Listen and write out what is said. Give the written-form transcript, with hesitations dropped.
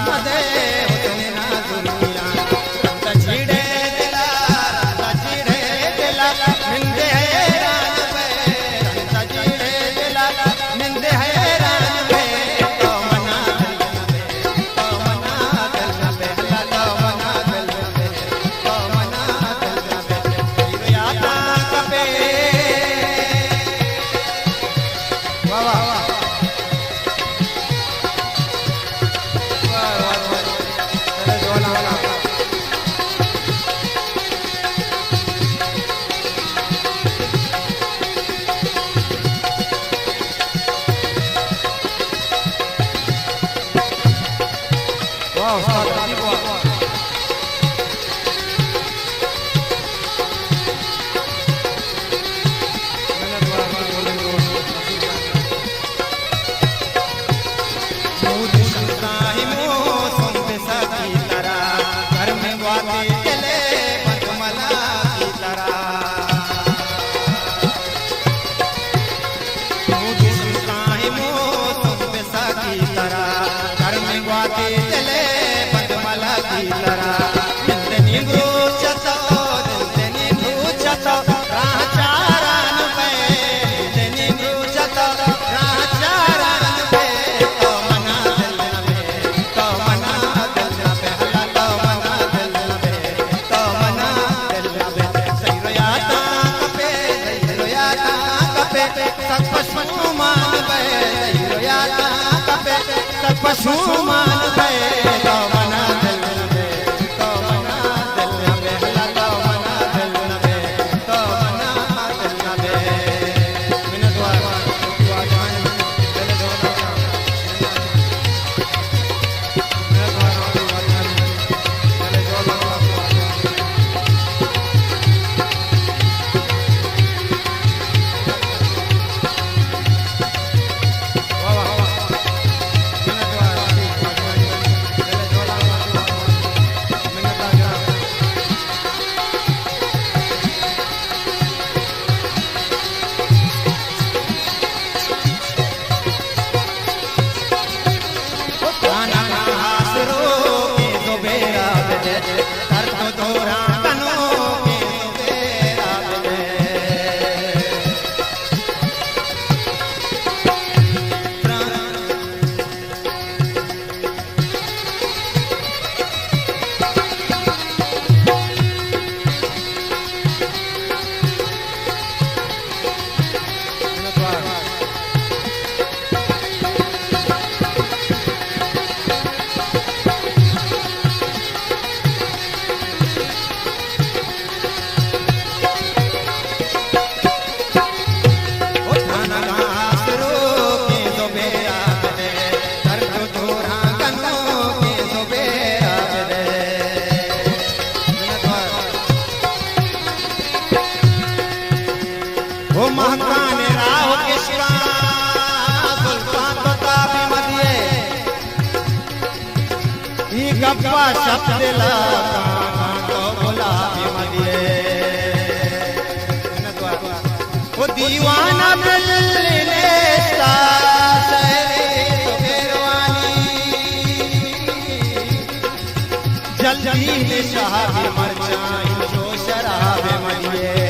मदे हुस्न नाज़ुनिया रंत छीड़े दिला रंत छीड़े दिला निंदे हैरान पे रंत छीड़े दिला निंदे हैरान पे तो मना दिल पे तो मना दिल पे तो मना दिल पे हीरो यादा कपे वाह वाह पशु मान गए तो मना दिल पे तो मना दिल पे तो मना दिल पे तो मना दिल पे मैंने दुआ जान पहले दुआ महकाने राव किसका सुल्तान तो ताबी मदिए ये गप्पा शब्द लगा तो गुलाबी मदिए वो दीवाना दिल ले शहरी तो मेरवानी जल्दी में शहाबी मर जाए जो शराब मदिए